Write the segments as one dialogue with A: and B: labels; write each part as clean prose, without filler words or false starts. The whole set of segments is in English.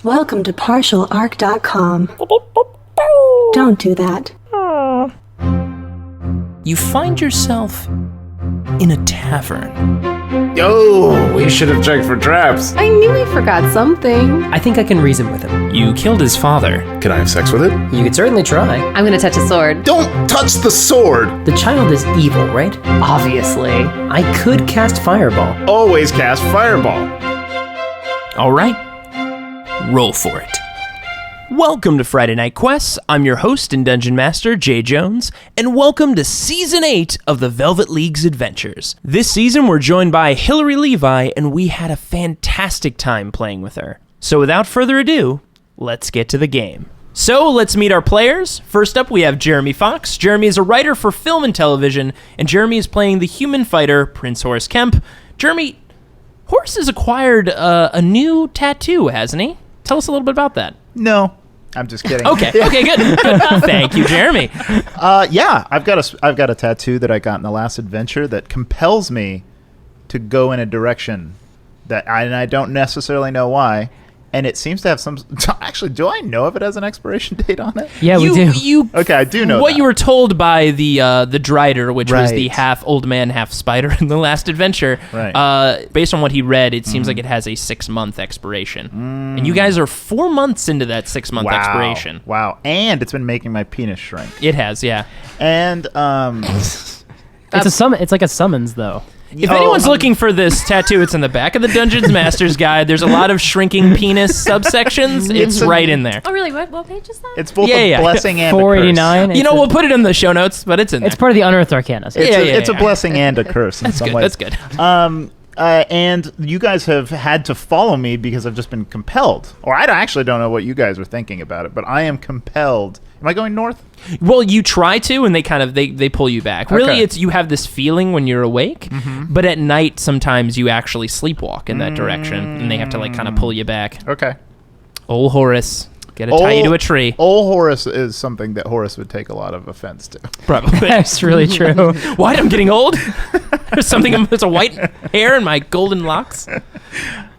A: Welcome to partialarc.com. Don't do that.
B: You find yourself in a tavern.
C: Yo, we should have checked for traps.
D: I knew he forgot something.
E: I think I can reason with him.
B: You killed his father.
C: Can I have sex with it?
E: You could certainly try.
D: I'm gonna touch a sword.
C: Don't touch the sword!
E: The child is evil, right?
D: Obviously.
E: I could cast Fireball.
C: Always cast Fireball.
B: All right, roll for it. Welcome to Friday Night Quests. I'm your host and Dungeon Master, Jay Jones, and welcome to Season 8 of the Velvet League's Adventures. This season, we're joined by Hillary Levi, and we had a fantastic time playing with her. So without further ado, let's get to the game. So let's meet our players. First up, we have Jeremy Fox. Jeremy is a writer for film and television, and Jeremy is playing the human fighter, Prince Horace Kemp. Jeremy, Horace has acquired a new tattoo, hasn't he? Tell us a little bit about that.
F: No, I'm just kidding.
B: Okay, good. Thank you, Jeremy.
F: Yeah, I've got a tattoo that I got in the last adventure that compels me to go in a direction that I don't necessarily know why. And it seems to have some... Actually, do I know if it has an expiration date on it?
E: Yeah, we do.
F: Okay, I do know
B: what
F: that.
B: you were told by the Drider, which was the
F: Right.
B: half old man, half spider in the last adventure.
F: Right.
B: Based on what he read, it seems like it has a 6-month expiration. And you guys are 4 months into that 6-month expiration.
F: Wow. And it's been making my penis shrink.
B: It has, yeah.
F: And,
E: It's like a summons, though.
B: If anyone's looking for this tattoo, it's in the back of the Dungeons Master's Guide. There's a lot of shrinking penis subsections. It's right in there.
D: Oh, really? What page is that?
F: it's both
B: Yeah,
F: a
B: yeah.
F: blessing and a
E: 489.
F: curse.
B: You know, we'll put it in the show notes, but it's in there.
E: It's part of the Unearthed Arcana. So
F: It's a blessing and a curse in some
B: good.
F: ways.
B: That's good.
F: And you guys have had to follow me because I've just been compelled. Or I actually don't know what you guys are thinking about it, but I am compelled. Am I going north?
B: Well, you try to, and they kind of they pull you back. Really,
F: Okay.
B: it's you have this feeling when you're awake, but at night sometimes you actually sleepwalk in that direction, and they have to kind of pull you back.
F: Okay.
B: Old Horace, gotta tie you to a tree.
F: Old Horace is something that Horace would take a lot of offense to.
B: Probably.
E: that's really true.
B: What? I'm getting old? There's something. There's a white hair in my golden locks.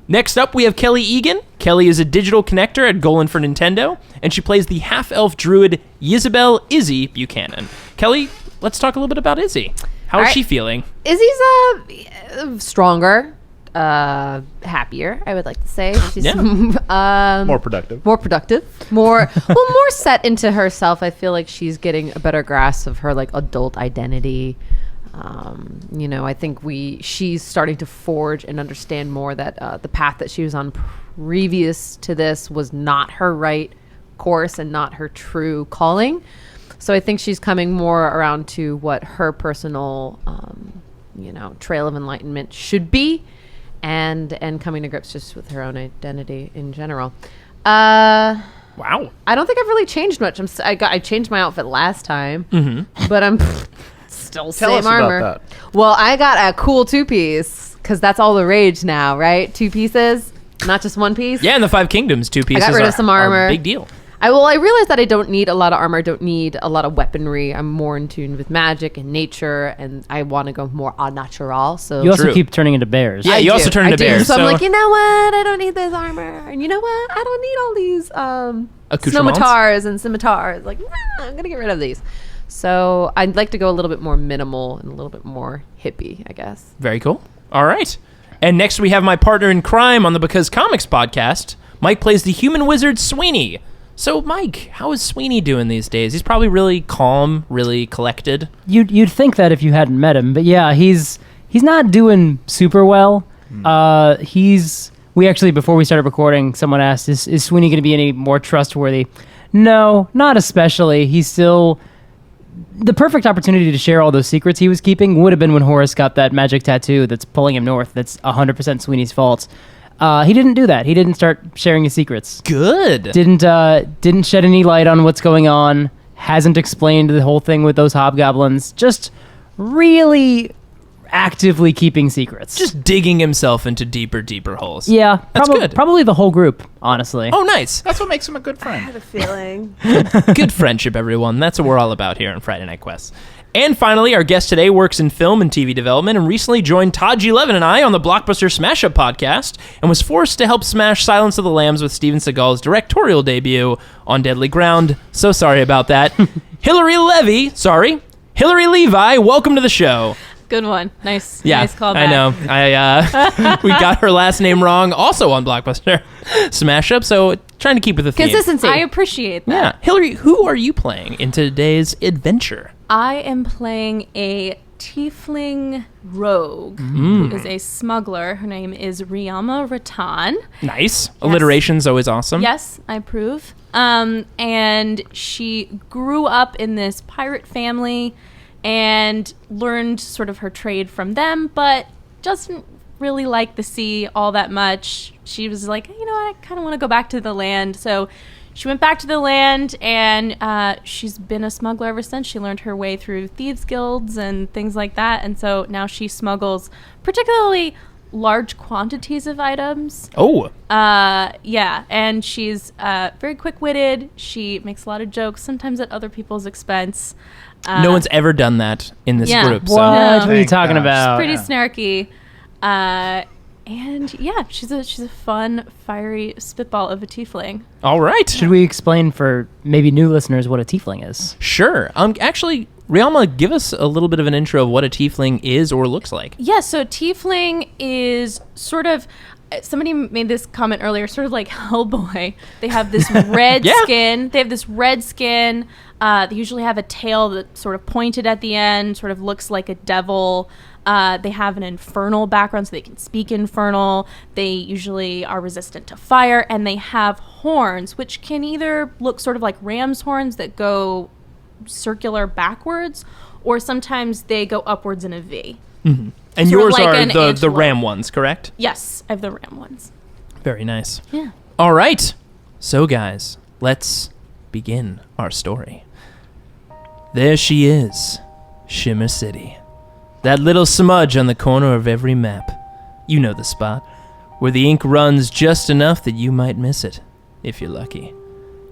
B: Next up, we have Kelly Egan. Kelly is a digital connector at Golan for Nintendo, and she plays the half-elf druid Ysabel Izzy Buchanan. Kelly, let's talk a little bit about Izzy. How is she feeling?
D: Izzy's stronger, happier, I would like to say. She's
F: More productive.
D: more set into herself. I feel like she's getting a better grasp of her adult identity. I think she's starting to forge and understand more that the path that she was on previous to this was not her right course and not her true calling. So I think she's coming more around to what her personal, trail of enlightenment should be, and coming to grips just with her own identity in general.
B: Wow.
D: I don't think I've really changed much. I changed my outfit last time, but I'm still
F: Tell
D: same
F: us about
D: armor.
F: that.
D: Well, I got a cool 2-piece because that's all the rage now, right? 2 pieces, not just 1 piece.
B: Yeah, in the Five Kingdoms, 2 pieces
D: I got rid
B: are,
D: of some
B: are
D: armor.
B: a big deal.
D: I realized that I don't need a lot of armor. I don't need a lot of weaponry. I'm more in tune with magic and nature, and I want to go more au natural. So
E: You also
B: True.
E: keep turning into bears.
B: Yeah, you also turn into bears.
D: So I'm like, you know what? I don't need this armor, and you know what? I don't need all these
B: Accoutrements?
D: snomatars and scimitars. Like, I'm gonna get rid of these. So I'd like to go a little bit more minimal and a little bit more hippie, I guess.
B: Very cool. All right. And next we have my partner in crime on the Because Comics podcast. Mike plays the human wizard Sweeney. So, Mike, how is Sweeney doing these days? He's probably really calm, really collected.
E: You'd think that if you hadn't met him, but yeah, he's not doing super well. We actually, before we started recording, someone asked, is Sweeney going to be any more trustworthy? No, not especially. He's still... The perfect opportunity to share all those secrets he was keeping would have been when Horace got that magic tattoo that's pulling him north. That's 100% Sweeney's fault. He didn't do that. He didn't start sharing his secrets.
B: Good.
E: Didn't shed any light on what's going on. Hasn't explained the whole thing with those hobgoblins. Just really actively keeping secrets.
B: Just digging himself into deeper holes.
E: yeah,
B: That's good.
E: Probably the whole group, honestly.
B: Oh, nice.
F: That's what makes him a good friend.
A: The feeling.
B: Good friendship, everyone. That's what we're all about here on Friday Night Quests. And finally, our guest today works in film and TV development and recently joined Todd G11 and I on the Blockbuster Smash Up podcast and was forced to help smash Silence of the Lambs with Steven Seagal's directorial debut on Deadly Ground. So sorry about that. Hillary Levi, welcome to the show.
G: Good one. Nice.
B: Yeah,
G: Nice callback.
B: I know. We got her last name wrong also on Blockbuster Smash Up, so trying to keep with the theme.
D: Consistency.
G: I appreciate that.
B: Yeah. Hillary, who are you playing in today's adventure?
G: I am playing a tiefling rogue who is a smuggler. Her name is Rialma Ritan.
B: Nice. Alliteration's always awesome.
G: Yes, I approve. And she grew up in this pirate family and learned sort of her trade from them, but doesn't really like the sea all that much. She was like, you know, I kind of want to go back to the land. So she went back to the land, and she's been a smuggler ever since. She learned her way through thieves' guilds and things like that. And so now she smuggles particularly large quantities of items.
B: Oh.
G: Yeah, and she's very quick-witted. She makes a lot of jokes, sometimes at other people's expense.
B: No one's ever done that in this
G: yeah.
B: group.
E: What?
B: So.
G: No.
E: What are you
F: Thank
E: talking
F: gosh.
E: about?
G: Pretty snarky. And yeah, she's a fun, fiery spitball of a tiefling.
B: All right.
E: Should we explain for maybe new listeners what a tiefling is?
B: Sure. Actually, Rialma, give us a little bit of an intro of what a tiefling is or looks like.
G: Yeah, so tiefling is sort of, somebody made this comment earlier, sort of like Hellboy. They have this red
B: Yeah.
G: skin. They have this red skin. They usually have a tail that's sort of pointed at the end, sort of looks like a devil. They have an infernal background, so they can speak infernal. They usually are resistant to fire, and they have horns, which can either look sort of like ram's horns that go circular backwards, or sometimes they go upwards in a V.
B: And
G: Sort of
B: yours
G: like
B: are
G: an
B: the
G: antelope.
B: ram ones, correct?
G: Yes, I have the ram ones.
B: Very nice.
G: Yeah.
B: All right. So, guys, let's begin our story. There she is, Shimmer City. That little smudge on the corner of every map. You know the spot, where the ink runs just enough that you might miss it, if you're lucky.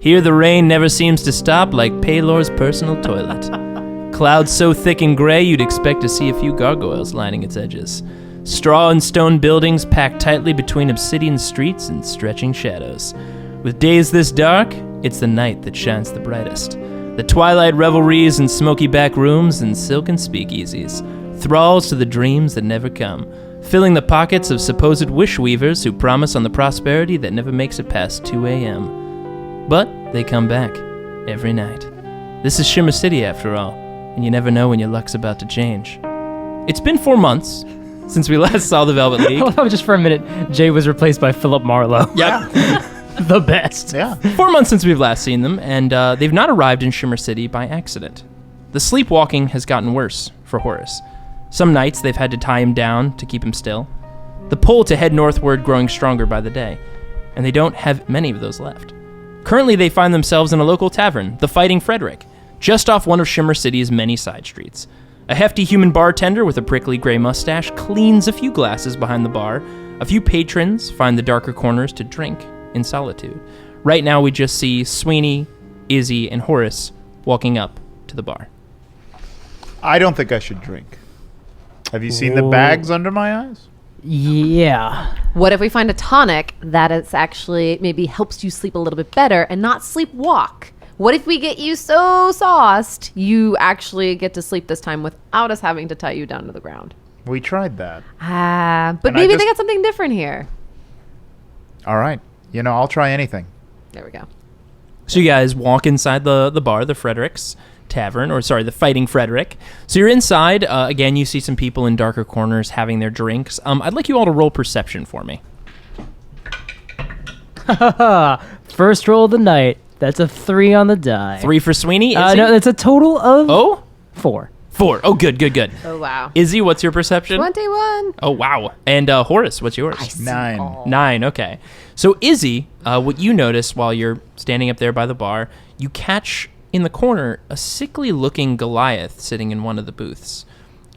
B: Here the rain never seems to stop, like Paylor's personal toilet. Clouds so thick and gray you'd expect to see a few gargoyles lining its edges. Straw and stone buildings packed tightly between obsidian streets and stretching shadows. With days this dark, it's the night that shines the brightest. The twilight revelries in smoky back rooms and silken speakeasies. Thralls to the dreams that never come, filling the pockets of supposed wish-weavers who promise on the prosperity that never makes it past 2 a.m. But they come back, every night. This is Shimmer City, after all, and you never know when your luck's about to change. It's been 4 months since we last saw the Velvet
E: I
B: League.
E: love how just for a minute, Jay was replaced by Philip Marlowe.
B: Yep.
E: The best.
F: Yeah.
B: 4 months since we've last seen them, and they've not arrived in Shimmer City by accident. The sleepwalking has gotten worse for Horace. Some nights they've had to tie him down to keep him still. The pull to head northward growing stronger by the day, and they don't have many of those left. Currently they find themselves in a local tavern, the Fighting Frederick, just off one of Shimmer City's many side streets. A hefty human bartender with a prickly gray mustache cleans a few glasses behind the bar. A few patrons find the darker corners to drink in solitude. Right now we just see Sweeney, Izzy, and Horace walking up to the bar.
F: I don't think I should drink. Have you seen the bags under my eyes?
E: Yeah.
D: What if we find a tonic that is actually maybe helps you sleep a little bit better and not sleepwalk? What if we get you so sauced you actually get to sleep this time without us having to tie you down to the ground?
F: We tried that.
D: But
F: And I
D: maybe they
F: just-
D: got something different here.
F: All right. You know, I'll try anything.
D: There we go.
B: So you guys walk inside the bar, the Frederick's Tavern, the Fighting Frederick. So you're inside. Again, you see some people in darker corners having their drinks. I'd like you all to roll perception for me.
E: First roll of the night. That's a 3 on the die.
B: 3 for Sweeney. Izzy?
E: No, that's a total of
B: Oh?
E: 4.
B: 4. Oh, good.
D: Oh, wow.
B: Izzy, what's your perception?
D: 21.
B: Oh, wow. And Horace, what's yours?
F: 9.
B: 9, okay. So Izzy, what you notice while you're standing up there by the bar, you catch in the corner a sickly-looking Goliath sitting in one of the booths.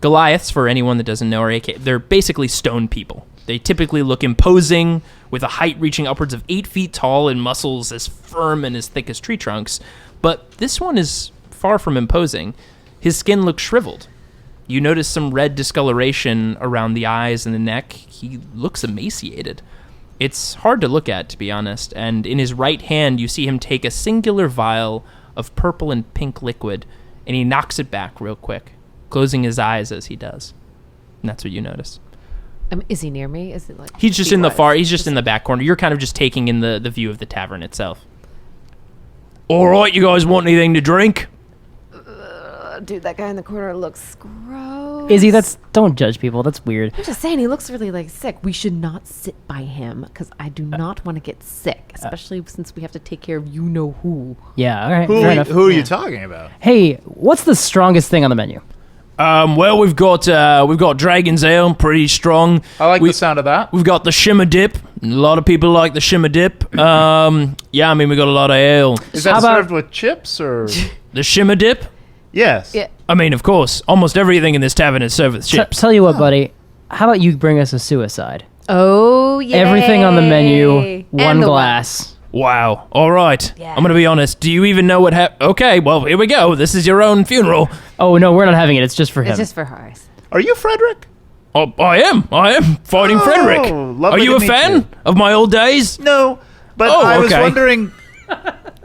B: Goliaths, for anyone that doesn't know, they're basically stone people. They typically look imposing, with a height reaching upwards of 8 feet tall and muscles as firm and as thick as tree trunks. But this one is far from imposing. His skin looks shriveled. You notice some red discoloration around the eyes and the neck. He looks emaciated. It's hard to look at, to be honest, and in his right hand you see him take a singular vial of purple and pink liquid, and he knocks it back real quick, closing his eyes as he does. And that's what you notice.
D: Is he near me? Is it like
B: He's just in the back corner. You're kind of just taking in the view of the tavern itself. All right, you guys want anything to drink?
D: Dude, that guy in the corner looks gross.
E: Izzy, don't judge people. That's weird.
D: I'm just saying, he looks really like sick. We should not sit by him because I do not want to get sick, especially since we have to take care of you know who.
E: Yeah, all right. Fair enough.
F: Who are you talking about?
E: Hey, what's the strongest thing on the menu?
B: Well, we've got Dragon's Ale, pretty strong.
F: I like the sound of that.
B: We've got the Shimmer Dip. A lot of people like the Shimmer Dip. Yeah, I mean, we got a lot of ale.
F: Is that served with chips or?
B: The Shimmer Dip?
F: Yes.
D: Yeah.
B: I mean, of course, almost everything in this tavern is served with chips.
E: Tell you what, buddy. How about you bring us a suicide?
D: Oh, yeah.
E: Everything on the menu, one glass.
B: Wow. All right.
D: Yeah.
B: I'm going to be honest. Do you even know what happened? Okay, well, here we go. This is your own funeral.
E: Oh, no, we're not having it. It's just for him.
D: It's just for Horace.
F: Are you Frederick?
B: Oh, I am fighting Frederick.
F: Lovely
B: Are you
F: to
B: a
F: meet
B: fan
F: you.
B: of my old days?
F: No, but
B: Oh,
F: I was
B: okay.
F: wondering,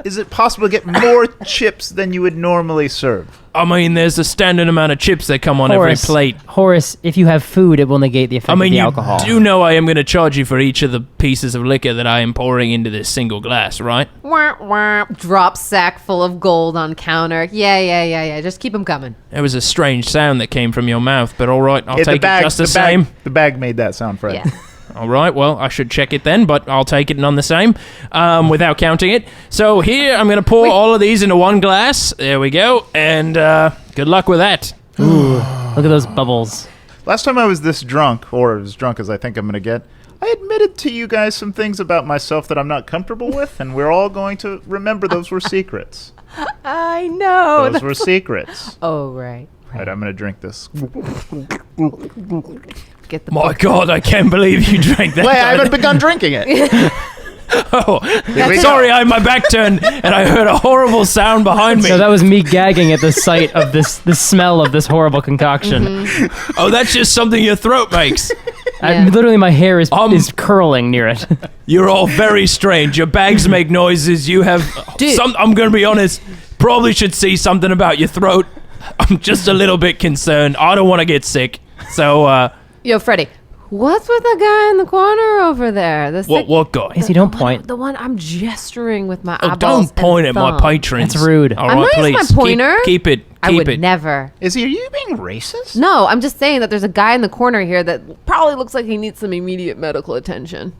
F: is it possible to get more chips than you would normally serve?
B: I mean, there's a standard amount of chips that come on every plate.
E: Horace, if you have food, it will negate the effect
B: I mean,
E: of the
B: you
E: alcohol.
B: do know I am going to charge you for each of the pieces of liquor that I am pouring into this single glass, right?
D: Wah, wah. Drop sack full of gold on counter. Yeah. Just keep them coming.
B: There was a strange sound that came from your mouth, but all right, I'll take it just the same.
F: The bag made that sound, Fred.
D: Yeah.
B: All right, well, I should check it then, but I'll take it none the same, without counting it. So here, I'm going to pour all of these into one glass. There we go, and good luck with that.
E: Ooh, look at those bubbles.
F: Last time I was this drunk, or as drunk as I think I'm going to get, I admitted to you guys some things about myself that I'm not comfortable with, and we're all going to remember those were secrets.
D: I know.
F: Those were secrets.
D: Oh, right.
F: All right, I'm going to drink this.
D: Get the
B: My
D: book.
B: God, I can't believe you drank that.
F: Wait, I haven't begun drinking it.
B: Oh,
F: we
B: sorry,
F: go.
B: I had my back turned, and I heard a horrible sound behind me.
E: So that was me gagging at the sight of the smell of this horrible concoction.
B: Oh, that's just something your throat makes.
E: I, literally, my hair is curling near it.
B: You're all very strange. Your bags make noises. You have
D: Dude.
B: some. I'm going to be honest. Probably should see something about your throat. I'm just a little bit concerned. I don't want to get sick. So,
D: Yo, Freddie, what's with the guy in the corner over there?
B: what guy?
E: Izzy, don't point.
D: The one I'm gesturing with my
B: Oh,
D: eyeballs
B: don't point
D: and
B: at my
D: thumb.
B: patrons.
E: That's rude.
B: All
D: I'm
B: right,
D: not using
B: please.
D: my pointer.
B: Keep it.
D: I would
B: it.
D: never.
F: Izzy, are you being racist?
D: No, I'm just saying that there's a guy in the corner here that probably looks like he needs some immediate medical attention.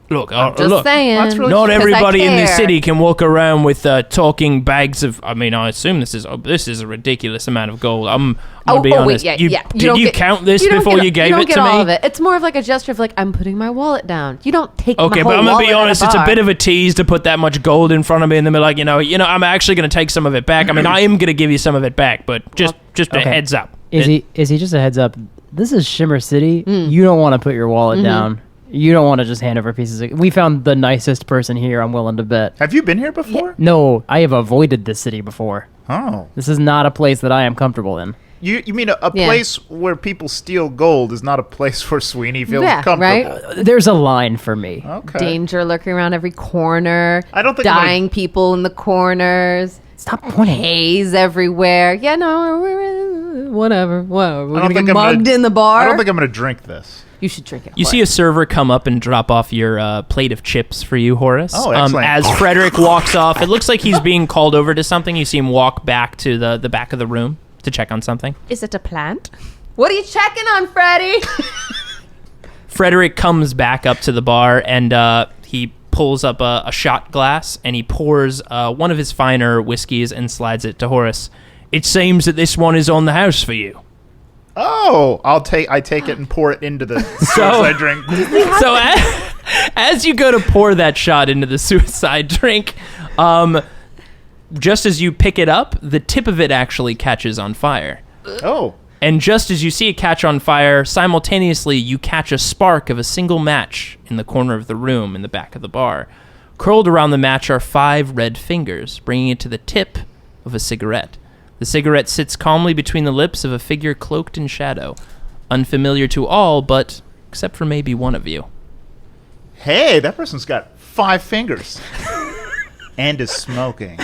B: Look,
D: Just
B: look.
D: saying.
F: That's really-
B: Not
D: 'Cause I
B: everybody in this
D: care.
B: city can walk around with talking bags of. I mean, I assume this is a ridiculous amount of gold. I'm gonna be honest.
D: Wait,
B: You-
D: yeah.
B: Did you count this before you gave it to me?
D: You don't get all of it. It's more of like a gesture of like, I'm putting my wallet down. You don't take
B: Okay,
D: my
B: but
D: whole
B: I'm gonna
D: wallet
B: be honest.
D: at
B: It's a bar.
D: bit
B: bit of a tease to put that much gold in front of me, and then be like, I'm actually gonna take some of it back. I mean, I am gonna give you some of it back, but just a
E: Okay.
B: heads up.
E: Izzy, just a heads up. This is Shimmer City.
D: Mm.
E: You don't want to put your wallet down. You don't want to just hand over pieces. We found the nicest person here, I'm willing to bet.
F: Have you been here before?
E: No, I have avoided this city before.
F: Oh.
E: This is not a place that I am comfortable in.
F: You mean a
D: Yeah.
F: place where people steal gold is not a place where Sweeney feels
D: Yeah,
F: comfortable?
D: right?
E: There's a line for me.
F: Okay.
D: Danger lurking around every corner.
F: I don't think I'm gonna-
D: dying people in the corners.
E: Stop pointing.
D: Haze everywhere. Yeah, no, whatever. We're
F: I
D: gonna get
F: I'm
D: mugged in the bar.
F: I don't think I'm going to drink this.
D: You should drink it.
B: You see a server come up and drop off your plate of chips for you, Horace.
F: Oh, excellent.
B: As Frederick walks off, it looks like he's being called over to something. You see him walk back to the back of the room to check on something.
D: Is it a plant? What are you checking on, Freddie?
B: Frederick comes back up to the bar and he pulls up a shot glass and he pours one of his finer whiskeys and slides it to Horace. It seems that this one is on the house for you.
F: Oh, I take it and pour it into the sauce I drink.
B: So as you go to pour that shot into the suicide drink, just as you pick it up, the tip of it actually catches on fire.
F: Oh.
B: And just as you see it catch on fire, simultaneously you catch a spark of a single match in the corner of the room in the back of the bar. Curled around the match are 5 red fingers, bringing it to the tip of a cigarette. The cigarette sits calmly between the lips of a figure cloaked in shadow, unfamiliar to all, but except for maybe one of you.
F: Hey, that person's got 5 fingers. And is smoking.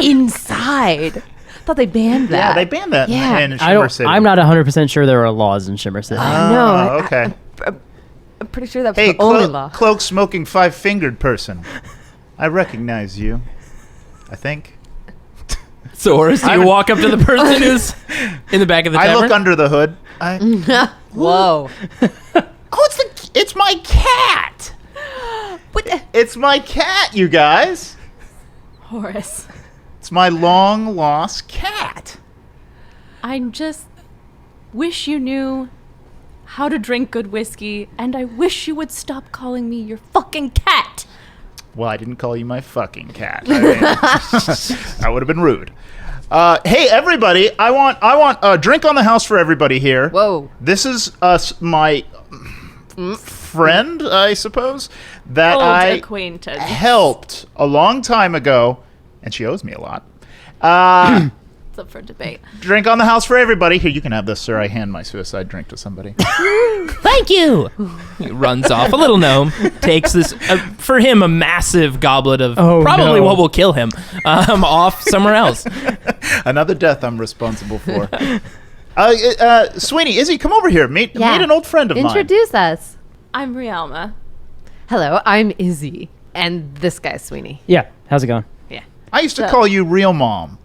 D: Inside. Thought they banned that.
F: Yeah, they banned that
D: Yeah.
F: in Shimmer City.
E: I'm not 100% sure there are laws in Shimmer City.
D: No,
F: okay.
D: I'm pretty sure that's
F: Hey,
D: the only law.
F: cloak smoking 5-fingered person. I recognize you. I think.
B: So, Horace, do you walk up to the person who's in the back of the tavern?
F: I look under the hood.
D: Whoa.
F: Oh, it's my cat.
D: What the?
F: It's my cat, you guys.
G: Horace,
F: It's my long lost cat.
G: I just wish you knew how to drink good whiskey, and I wish you would stop calling me your fucking cat.
F: Well, I didn't call you my fucking cat. I mean, that would have been rude. Hey, everybody! I want a drink on the house for everybody here.
D: Whoa.
F: This is my friend, I suppose, that
G: Old
F: I
G: acquaintance.
F: helped a long time ago, and she owes me a lot.
G: It's up for debate.
F: Drink on the house for everybody. Here, you can have this, sir. I hand my suicide drink to somebody.
B: Thank you. He runs off. A little gnome takes this, for him, a massive goblet of probably
E: no.
B: what will kill him, off somewhere else.
F: Another death I'm responsible for. Sweeney, Izzy, come over here. Meet an old friend of mine.
D: Introduce us.
G: I'm Rialma.
D: Hello, I'm Izzy. And this guy's Sweeney.
E: Yeah, how's it going?
D: Yeah.
F: I used to call you Real Mom.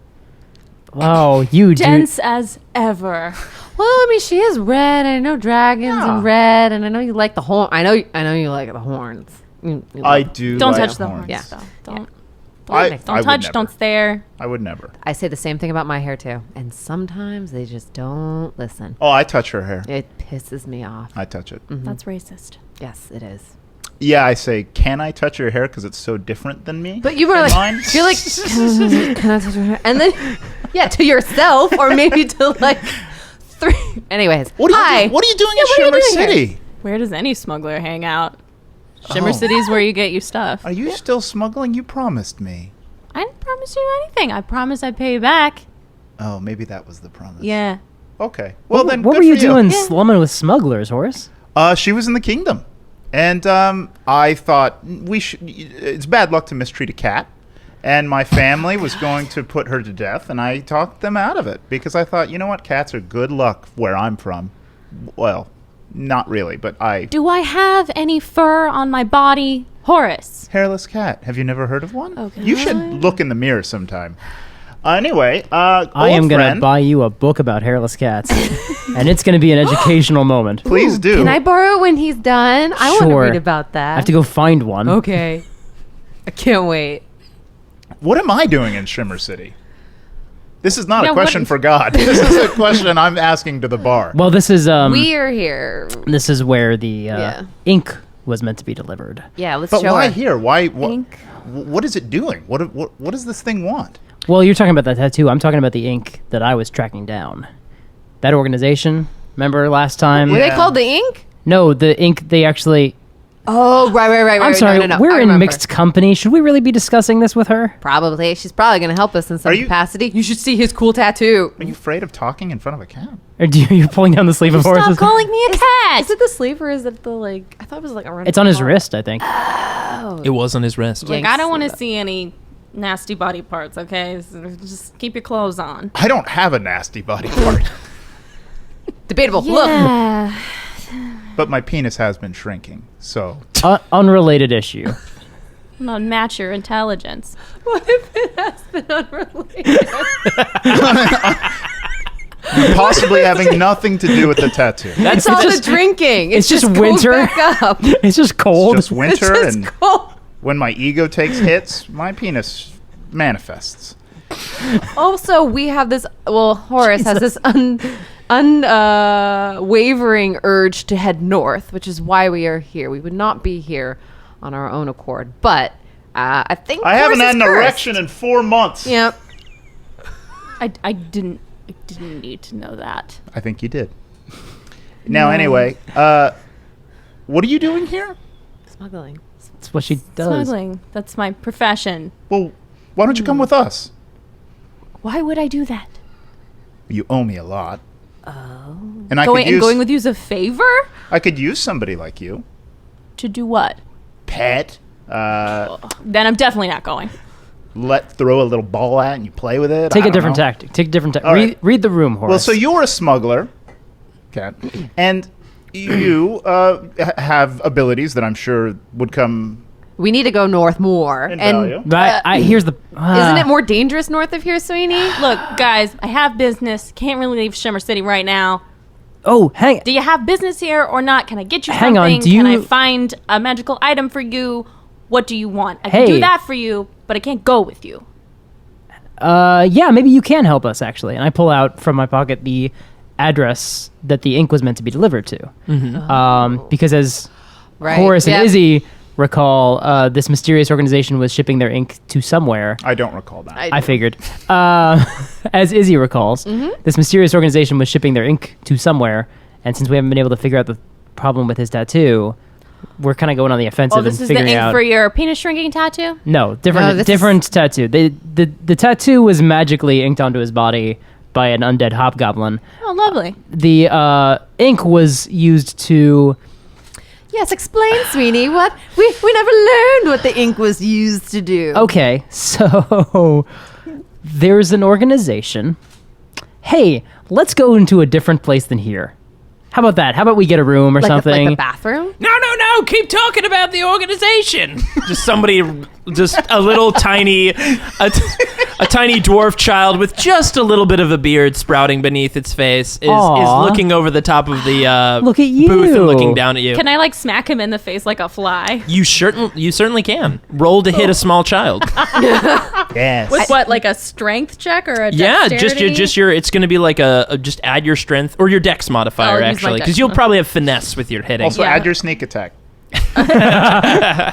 E: Oh, you do.
G: Dense as ever.
D: Well, I mean, she is red. I know dragons and red, and I know you like the horn. I know you like the horns. You
F: I
D: like
F: do.
G: Don't
F: like
G: touch the
F: horns.
G: horns.
D: Yeah.
G: Though. Don't
F: I
G: don't
F: would
G: touch.
F: never.
G: Don't stare.
F: I would never.
D: I say the same thing about my hair too, and sometimes they just don't listen.
F: Oh, I touch her hair.
D: It pisses me off.
F: I touch it.
G: That's racist.
D: Yes, it is.
F: Yeah, I say, can I touch your hair because it's so different than me?
D: But you were like,
F: Mine?
D: you're like, can I touch your hair? And then, yeah, to yourself, or maybe to like 3. Anyways,
F: What are
D: hi.
F: you? What are you doing
D: Yeah,
F: in
D: what are you
F: Shimmer
D: doing here?
F: City?
G: Where does any smuggler hang out? Shimmer
F: Oh.
G: City's where you get your stuff.
F: Are you still smuggling? You promised me.
G: I didn't promise you anything. I promised I'd pay you back.
F: Oh, maybe that was the promise.
G: Yeah.
F: Okay. Well, then,
E: What
F: good
E: were you
F: for
E: doing slumming with smugglers, Horace?
F: She was in the kingdom, and I thought we should. It's bad luck to mistreat a cat, and my family was going to put her to death, and I talked them out of it because I thought, you know what, cats are good luck where I'm from. Well, not really, but
G: Do I have any fur on my body? Horace.
F: hairless cat. Have you never heard of one?
G: Okay.
F: You should look in the mirror sometime. Anyway,
E: I am going to buy you a book about hairless cats, and it's going to be an educational moment.
F: Please do.
D: Can I borrow it when he's done? I want to
E: Sure.
D: read about that.
E: I have to go find one.
D: Okay. I can't wait.
F: What am I doing in Shimmer City? This is not
G: Yeah,
F: a question
G: what-
F: for God. This is a question I'm asking to the bar.
E: Well, this is
D: We're here.
E: this is where the
D: Yeah.
E: ink was meant to be delivered.
D: Yeah, let's
F: But
D: show
F: why
D: her.
F: here? Why? What,
G: Ink.
F: what is it doing? What does this thing want?
E: Well, you're talking about that tattoo. I'm talking about the ink that I was tracking down. That organization. Remember last time?
D: Were
F: Yeah.
D: they called the ink?
E: No, the ink. They actually.
D: Oh, right.
E: I'm sorry.
D: No,
E: We're
D: I
E: in
D: remember.
E: mixed company. Should we really be discussing this with her?
D: Probably. She's probably going to help us in some
F: Are you-
D: capacity. You should see his cool tattoo.
F: Are you afraid of talking in front of a cat?
E: Or you're pulling down the sleeve of Horace's?
G: Stop calling me a cat.
D: Is it the sleeve or is it the like? I thought it was like around.
E: It's on his wrist, I think.
B: It was on his wrist.
G: Like, I don't want to see any nasty body parts, okay? So just keep your clothes on.
F: I don't have a nasty body part,
D: Debatable. Look.
F: but my penis has been shrinking. So
E: Unrelated issue.
G: Not match your intelligence.
D: What if it has been unrelated?
F: possibly having nothing to do with the tattoo.
D: It's all the drinking.
E: it's just
D: cold
E: winter.
D: Back up.
E: It's just cold.
F: It's just winter,
D: It's just
F: and
D: cold.
F: when my ego takes hits, my penis manifests.
D: Also, we have this. Well, Horace has this unwavering urge to head north, which is why we are here. We would not be here on our own accord, but I think
F: I haven't
D: Horace
F: had an
D: is cursed.
F: erection in 4 months.
D: Yep.
G: I didn't I didn't need to know that.
F: I think you did. Now, anyway, what are you doing here?
D: Smuggling.
E: That's what she does.
G: Smuggling. That's my profession.
F: Well, why don't you come with us?
G: Why would I do that?
F: You owe me a lot. Oh. And
G: Going with you is a favor?
F: I could use somebody like you.
G: To do what?
F: Pet.
G: Then I'm definitely not going.
F: Throw a little ball at and you play with it.
E: Take
F: I
E: a
F: don't
E: different
F: know.
E: tactic. Take a different
F: All
E: tactic.
F: right.
E: Read the room, Horace.
F: Well, so you're a smuggler, Cat, and you have abilities that I'm sure would come
D: We need to go north more.
F: in
D: And
F: value.
E: Right, here's the.
D: isn't it more dangerous north of here, Sweeney?
G: Look, guys, I have business. Can't really leave Shimmer City right now.
E: Oh, hang.
G: Do you have business here or not? Can I get you
E: Hang on,
G: something?
E: do you-
G: Can I find a magical item for you? What do you want? I can
E: Hey.
G: do that for you, but I can't go with you.
E: Yeah, maybe you can help us actually. And I pull out from my pocket the address that the ink was meant to be delivered to. Because as
D: Right.
E: Horace
D: Yep.
E: and Izzy recall, this mysterious organization was shipping their ink to somewhere.
F: I don't recall that.
E: I figured. As Izzy recalls, this mysterious organization was shipping their ink to somewhere, and since we haven't been able to figure out the problem with his tattoo, we're kind of going on the offensive
G: Oh, this
E: and
G: is the
E: figuring
G: ink
E: out.
G: for your penis shrinking tattoo?
E: No, different,
D: No, this
E: different tattoo. The tattoo was magically inked onto his body by an undead hobgoblin.
G: Oh, lovely.
E: The ink was used to.
D: Yes, explain, Sweeney. What? We never learned what the ink was used to do.
E: Okay, so there's an organization. Hey, let's go into a different place than here. How about that? How about we get a room or
D: like
E: something?
D: like the bathroom?
B: No, keep talking about the organization. Just somebody, just a little tiny, a tiny dwarf child with just a little bit of a beard sprouting beneath its face is
E: Aw.
B: looking over the top of the
E: Look at you.
B: booth and looking down at you.
G: Can I, like, smack him in the face like a fly?
B: You certainly can. Roll to hit a small child.
F: Yes.
G: With what, like a strength check or a
B: Yeah,
G: dexterity?
B: just your. It's going to be like just add your strength or your dex modifier
G: I'll use my
B: actually,
G: dex
B: because you'll
G: mod-
B: probably have finesse with your hitting.
F: Also,
G: Yeah.
F: add your sneak attack.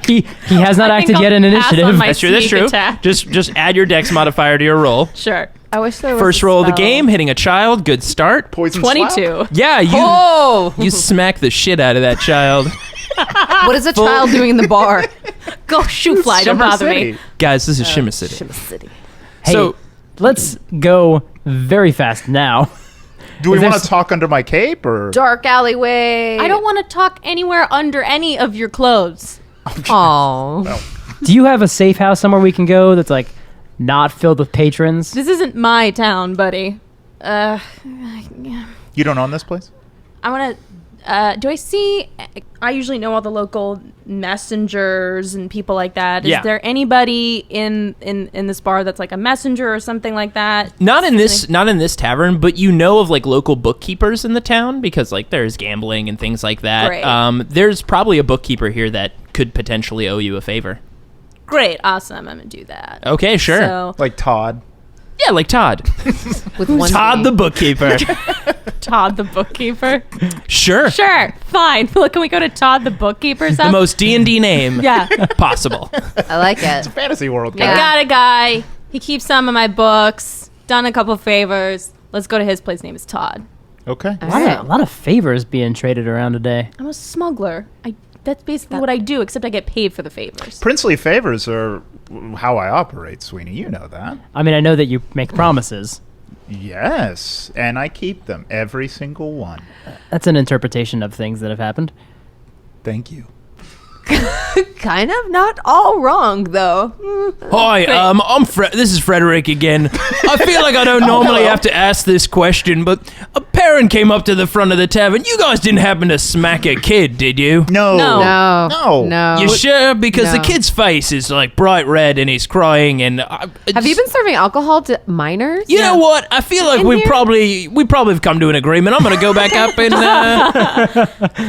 E: He has not
G: I think
E: acted
G: I'll
E: yet in
G: pass on
E: initiative.
G: my
B: That's true. That's
G: sneak
B: true.
G: attack.
B: Just add your dex modifier to your roll.
G: Sure.
D: I wish there was
B: First
D: a
B: roll of the
D: spell.
B: game, hitting a child. Good start.
F: Poison slap?
G: 22.
B: Yeah, you
D: Oh!
B: you smack the shit out of that child.
D: What is a child doing in the bar?
G: Go shoot fly. Don't
F: Shimmer
G: bother
F: City.
G: me.
B: Guys, this is Shimmer City.
D: Shimmer City.
E: Hey,
B: So
E: let's go very fast now.
F: Do we
E: Is
F: want
E: there
F: to talk under my cape or?
D: Dark alleyway.
G: I don't want to talk anywhere under any of your clothes.
D: Oh.
E: Do you have a safe house somewhere we can go that's like not filled with patrons?
G: This isn't my town, buddy.
F: You don't own this place?
G: I want to. Do I see? I usually know all the local messengers and people like that. Is
B: Yeah.
G: there anybody in this bar that's like a messenger or something like that?
B: not in this tavern, but you know of like local bookkeepers in the town because like there's gambling and things like that.
G: Great.
B: There's probably a bookkeeper here that could potentially owe you a favor.
G: Great, awesome. I'm gonna do that.
B: Okay, sure.
G: So
F: Like Todd?
B: Yeah, like Todd.
D: With one
B: Todd the
D: knee.
B: bookkeeper.
G: Todd the bookkeeper.
B: Sure.
G: Sure, fine. Look, can we go to Todd the bookkeeper's
B: The
G: house?
B: most D&D name
G: Yeah.
B: possible.
D: I like it.
F: Fantasy world.
D: Yeah.
G: I got a guy. He keeps some of my books. Done a couple favors. Let's go to his place. Name is Todd.
F: Okay.
D: All
E: A
D: right.
E: lot of favors being traded around today.
G: I'm a smuggler. That's basically what I do, except I get paid for the favors.
F: Princely favors are how I operate, Sweeney. You know that.
E: I mean, I know that you make promises.
F: Yes, and I keep them, every single one.
E: That's an interpretation of things that have happened.
F: Thank you.
D: Kind of not all wrong, though.
B: Hi, this is Frederick again. I feel like I don't normally have to ask this question, but a parent came up to the front of the tavern. You guys didn't happen to smack a kid, did you?
F: No.
G: No.
D: No.
F: No.
D: No.
B: You sure? Because the
D: No.
B: kid's face is like bright red and he's crying and
D: Have you been serving alcohol to minors?
B: You know what? I feel like
D: In
B: we
D: here?
B: probably have come to an agreement. I'm gonna go back up and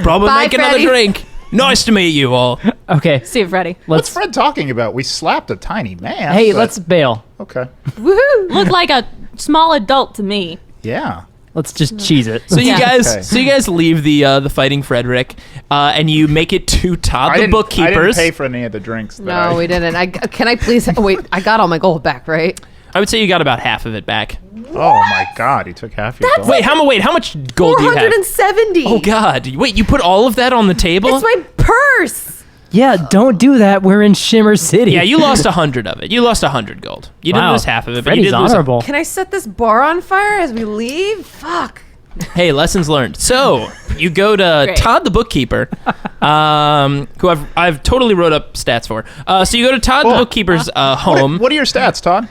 B: probably
D: Bye,
B: make another
D: Freddie.
B: drink. Nice to meet you all.
E: Okay,
G: See you, Freddy.
F: What's
E: let's.
F: Fred talking about? We slapped a tiny man.
E: Hey,
F: but-
E: let's bail.
F: Okay.
D: Woohoo.
G: Look like a small adult to me.
F: Yeah.
E: Let's just cheese it.
B: So you
G: Yeah.
B: guys,
F: Okay.
B: leave the fighting Frederick, and you make it to Todd
F: I
B: the
F: didn't
B: bookkeepers.
F: pay for any of the drinks.
D: No, we didn't. Can I please wait? I got all my gold back, right?
B: I would say you got about half of it back.
F: Oh my God, he took half your gold.
B: Wait, how much gold do you have?
D: 470.
B: Oh God! Wait, you put all of that on the table?
D: It's my purse.
E: Yeah, don't do that. We're in Shimmer City.
B: Yeah, you lost 100 of it. You lost 100 gold. You didn't
E: Wow.
B: lose half of it, but
E: Freddy's
B: you did lose.
E: honorable.
D: Can I set this bar on fire as we leave? Fuck.
B: Hey, lessons learned. So you go to
G: Great.
B: Todd the bookkeeper, who I've totally wrote up stats for. So you go to Todd the bookkeeper's home.
F: What are your stats, Todd?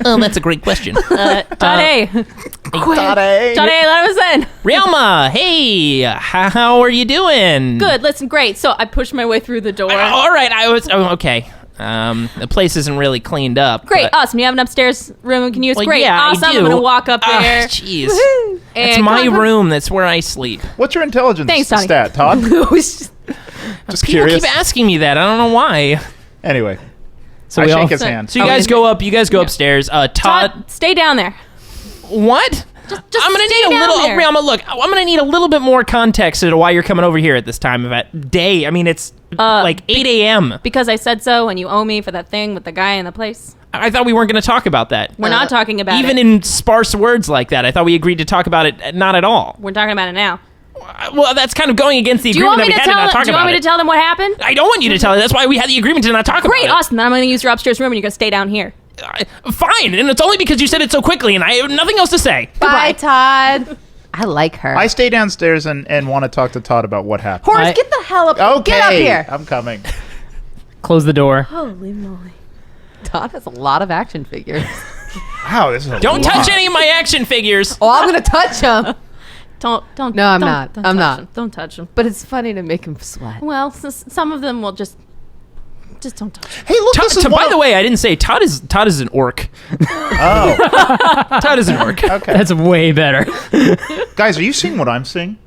B: Oh, that's a great question.
G: Todd A.
F: Todd A.
G: Todd A, let us in.
B: Rialma, hey, how are you doing?
G: Good, listen, great. So I pushed my way through the door.
B: All right, okay. The place isn't really cleaned up.
G: Great,
B: but-
G: awesome. You have an upstairs room we can use.
B: Well,
G: Great,
B: yeah, I
G: awesome. I'm
B: do.
G: going to walk up
B: Ah,
G: there.
B: Jeez.
G: And
B: It's
G: come
B: my
G: on, come-
B: room. That's where I sleep.
F: What's your intelligence
G: Thanks, Tony.
F: stat, Todd? Just
B: People
F: curious.
B: keep asking me that. I don't know why.
F: Anyway,
E: So
F: I
E: we all,
F: shake his hand.
B: So you guys go up. You guys go upstairs. Todd,
G: Todd, stay down there.
B: what?
G: Just
B: I'm gonna
G: stay
B: need a
G: down
B: little.
G: there.
B: Rialma, look, I'm gonna need a little bit more context as to why you're coming over here at this time of that day. I mean, it's like 8 a.m.
G: Because I said so, and you owe me for that thing with the guy in the place.
B: I thought we weren't going to talk about that.
G: We're not talking about
B: Even
G: it.
B: in sparse words like that. I thought we agreed to talk about it. Not at all.
G: We're talking about it now.
B: Well, that's kind of going against the
G: Do you
B: agreement
G: want me
B: that
G: to
B: we had to
G: tell?
B: not talk
G: Do you want
B: about
G: me
B: it.
G: to tell them what happened?
B: I don't want you to tell it. That's why we had the agreement to not talk
G: Great,
B: about
G: awesome. Then I'm going to use your upstairs room, and you're going to stay down here.
B: it. Fine, and it's only because you said it so quickly, and I have nothing else to say.
D: Bye, Todd. I like her.
F: I stay downstairs and want to talk to Todd about what happened.
D: Horace,
E: I-
D: get the hell up.
F: Okay,
D: Get up here.
F: I'm coming.
E: close the door.
G: Holy moly.
D: Todd has a lot of action figures.
F: Wow, this is a
B: Don't
F: lot.
B: touch any of my action figures.
D: Oh, I'm gonna touch him.
G: Don't.
D: No, I'm
G: don't-
D: not.
G: don't
D: I'm
G: touch
D: not.
G: them. Don't touch them.
D: But it's funny to make him sweat.
G: Well, some of them will just don't touch them.
F: Hey, look, this is
B: By the way, I didn't say Todd is an orc.
F: Oh,
B: Todd is an orc.
F: okay.
E: That's way better.
F: Guys, are you seeing what I'm seeing?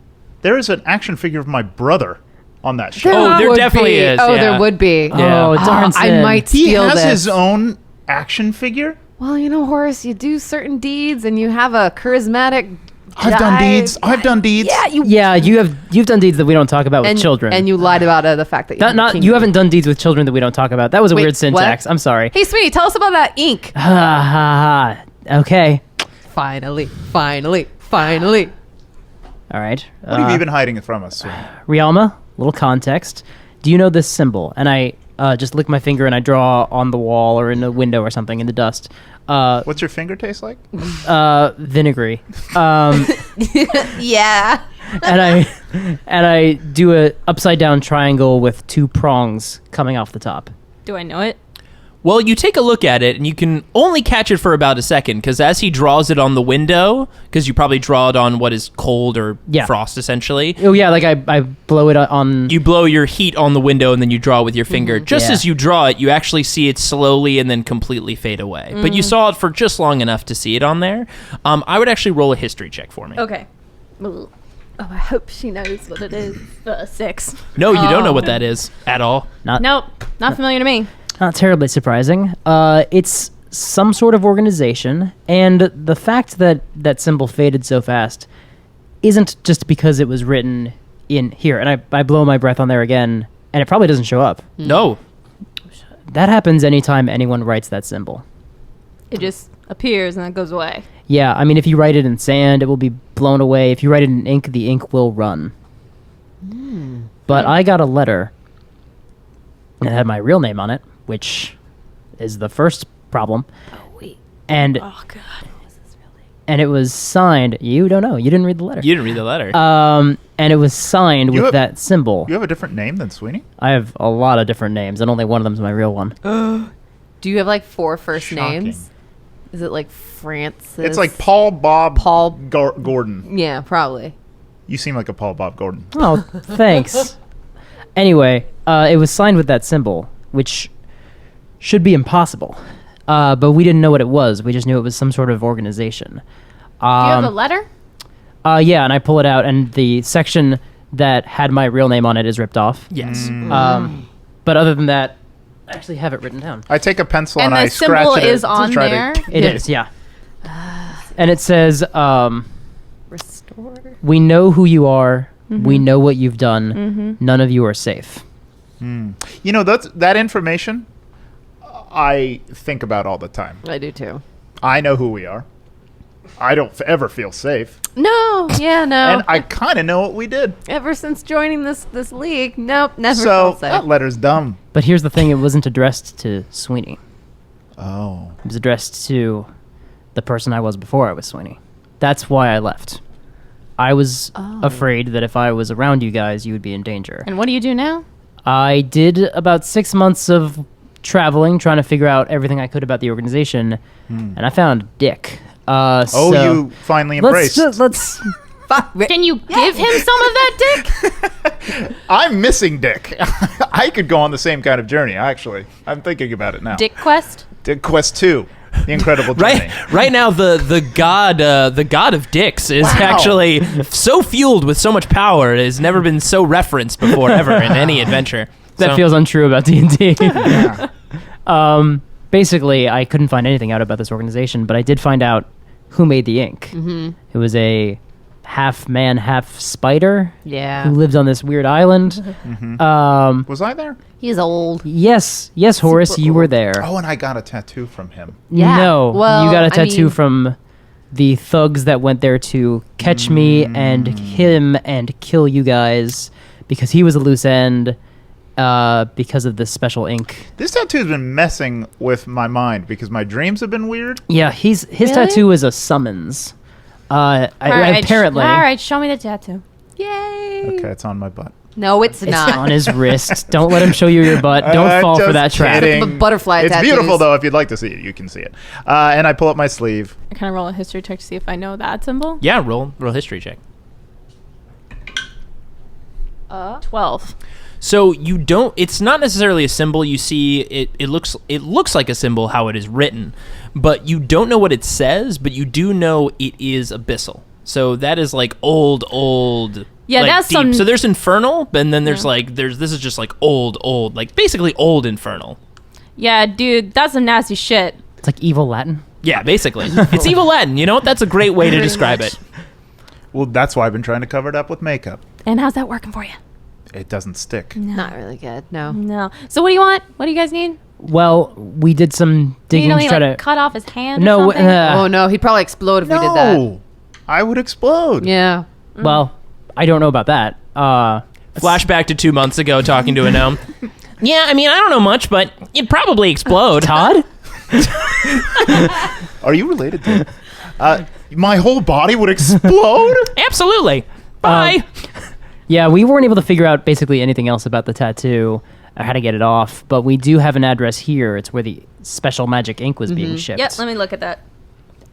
F: There is an action figure of my brother on that show.
B: Oh, there
D: would
B: definitely
D: be.
B: is,
D: Oh,
B: yeah.
D: there would be.
B: Yeah.
E: Oh, darn
D: I
E: sin.
D: might
F: He
D: steal
F: has
D: this.
F: his own action figure?
D: Well, you know, Horace, you do certain deeds, and you have a charismatic.
F: I've done
D: guy.
F: deeds. I've done deeds.
D: Yeah, you.
E: Yeah, you've done deeds that we don't talk about with
D: and,
E: children.
D: and you lied about the fact that
E: You haven't done deeds with children that we don't talk about. That was a
D: Wait,
E: weird syntax.
D: what?
E: I'm sorry.
D: Hey, Sweeney, tell us about that ink.
E: Ha ha ha. Okay.
D: Finally.
E: All right.
F: What have you been hiding from us?
E: Rialma, little context. Do you know this symbol? And I just lick my finger and I draw on the wall or in a window or something in the dust.
F: What's your finger taste like?
E: Vinegary.
D: Yeah.
E: and I do a upside down triangle with two prongs coming off the top.
G: Do I know it?
B: Well, you take a look at it, and you can only catch it for about a second, because as he draws it on the window, because you probably draw it on what is cold or
E: Yeah.
B: frost, essentially.
E: Oh yeah, like I blow it on.
B: You blow your heat on the window, and then you draw with your finger. Just
E: Yeah.
B: as you draw it, you actually see it slowly and then completely fade away. But you saw it for just long enough to see it on there. I would actually roll a history check for me.
G: Okay. Oh, I hope she knows what it is. 6.
B: No, you don't know what that is at all.
G: Nope, not familiar to me.
E: Not terribly surprising. It's some sort of organization, and the fact that that symbol faded so fast isn't just because it was written in here. And I blow my breath on there again, and it probably doesn't show up.
B: No.
E: That happens anytime anyone writes that symbol.
G: It just appears and then goes away.
E: Yeah, I mean, if you write it in sand, it will be blown away. If you write it in ink, the ink will run. But I got a letter that had my real name on it, which is the first problem.
G: Oh, wait.
E: And
G: Oh, God. Is this really?
E: and it was signed. You don't know. You didn't read the letter.
B: You didn't read the letter.
E: And it was signed
F: You
E: with
F: have-
E: that symbol.
F: You have a different name than Sweeney?
E: I have a lot of different names, and only one of them is my real one.
D: Do you have like 4 first
F: Shocking.
D: names? Is it like Francis?
F: It's like Paul Bob
D: Paul-
F: Gordon.
D: Yeah, probably.
F: You seem like a Paul Bob Gordon.
E: Oh, thanks. Anyway, it was signed with that symbol, which should be impossible. But we didn't know what it was. We just knew it was some sort of organization.
G: Do you have the letter?
E: Yeah, and I pull it out, and the section that had my real name on it is ripped off.
B: yes.
E: But other than that, I actually have it written down.
F: I take a pencil and,
G: And
F: I
G: the
F: scratch
G: symbol
F: it
G: is
F: to
G: on
F: try
G: there?
F: To,
E: It is, yeah. And it says,
G: Restore.
E: we know who you are. We know what you've done. None of you are safe.
F: you know, that information, I think about all the time.
D: I do too.
F: I know who we are. I don't ever feel safe.
D: No, yeah, no.
F: And I kind of know what we did.
D: Ever since joining this league, nope, never
F: So
D: felt safe.
F: that letter's dumb.
E: But here's the thing: it wasn't addressed to Sweeney.
F: Oh.
E: It was addressed to the person I was before I was Sweeney. That's why I left. I was afraid that if I was around you guys, you would be in danger.
G: And what do you do now?
E: I did about 6 months of traveling, trying to figure out everything I could about the organization, and I found Dick. So
F: You finally embraced.
E: Let's
G: Can you give him some of that dick?
F: I'm missing Dick. I could go on the same kind of journey, actually. I'm thinking about it now.
G: Dick Quest?
F: Dick Quest 2. The Incredible Journey.
B: Right now, the god of dicks is actually so fueled with so much power. It has never been so referenced before ever in any adventure.
E: That feels untrue about D&D. Basically, I couldn't find anything out about this organization, but I did find out who made the ink. Mm-hmm. It was a half man, half spider
D: Yeah.
E: who lived on this weird island.
F: Was I there?
D: He's old.
E: Yes, Horace, you were there.
F: Oh, and I got a tattoo from him.
D: Yeah.
E: No,
D: Well,
E: you got a
D: I
E: tattoo
D: mean-
E: from the thugs that went there to catch me and him and kill you guys because he was a loose end because of this special ink.
F: This tattoo's been messing with my mind because my dreams have been weird.
E: Yeah, his tattoo is a summons. Apparently,
G: All right, show me the tattoo.
D: Yay.
F: Okay, it's on my butt.
D: No, it's
E: it's
D: not.
E: on his wrist. Don't let him show you your butt. Don't fall for
F: Just
E: that trap.
F: kidding.
D: The butterfly
F: It's
D: tattoos.
F: beautiful, though. If you'd like to see it, you can see it. And I pull up my sleeve.
G: Can I roll a history check to see if I know that symbol?
B: Yeah, roll history check.
G: 12.
B: So you don't. It's not necessarily a symbol. You see, it looks like a symbol how it is written, but you don't know what it says. But you do know it is abyssal. So that is like old.
G: Yeah,
B: like
G: that's
B: deep.
G: some-
B: So there's infernal, and then there's this is just like old, like basically old infernal.
G: Yeah, dude, that's some nasty shit.
E: It's like evil Latin.
B: Yeah, basically, it's evil Latin. You know what? That's a great way to describe it.
F: Well, that's why I've been trying to cover it up with makeup.
G: And how's that working for you?
F: It doesn't stick.
D: Not really good. No.
G: No. So what do you want? What do you guys need?
E: Well, we did some
G: Do you
E: digging
G: know
E: to
G: he
E: try
G: like
E: to.
G: cut off his hand?
E: No,
G: Or something?
D: Oh no, he'd probably explode if we did that.
F: No, I would explode.
D: Yeah.
E: Well, I don't know about that.
B: Flashback to 2 months ago, talking to a gnome. Yeah, I mean, I don't know much, but it'd probably explode.
E: Todd?
F: Are you related to it? My whole body would explode?
B: Absolutely. Bye.
E: Yeah, we weren't able to figure out basically anything else about the tattoo or how to get it off, but we do have an address here. It's where the special magic ink was being shipped.
G: Yep, let me look at that.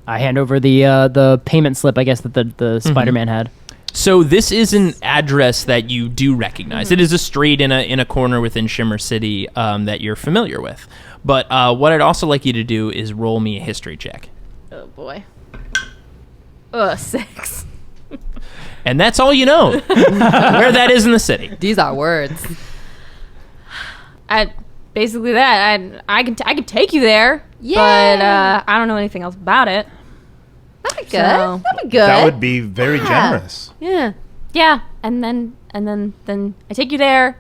E: I hand over the payment slip, I guess, that the Spider-Man had.
B: So this is an address that you do recognize. It is a street in a corner within Shimmer City that you're familiar with. But what I'd also like you to do is roll me a history check.
G: Oh boy. 6.
B: And that's all you know. Where that is in the city.
D: These are words.
G: Basically that. I can take you there.
D: Yay!
G: But I don't know anything else about it.
D: That'd be good.
G: So-
D: That'd be good.
F: That would be very generous.
D: Yeah.
G: Yeah, and then I take you there,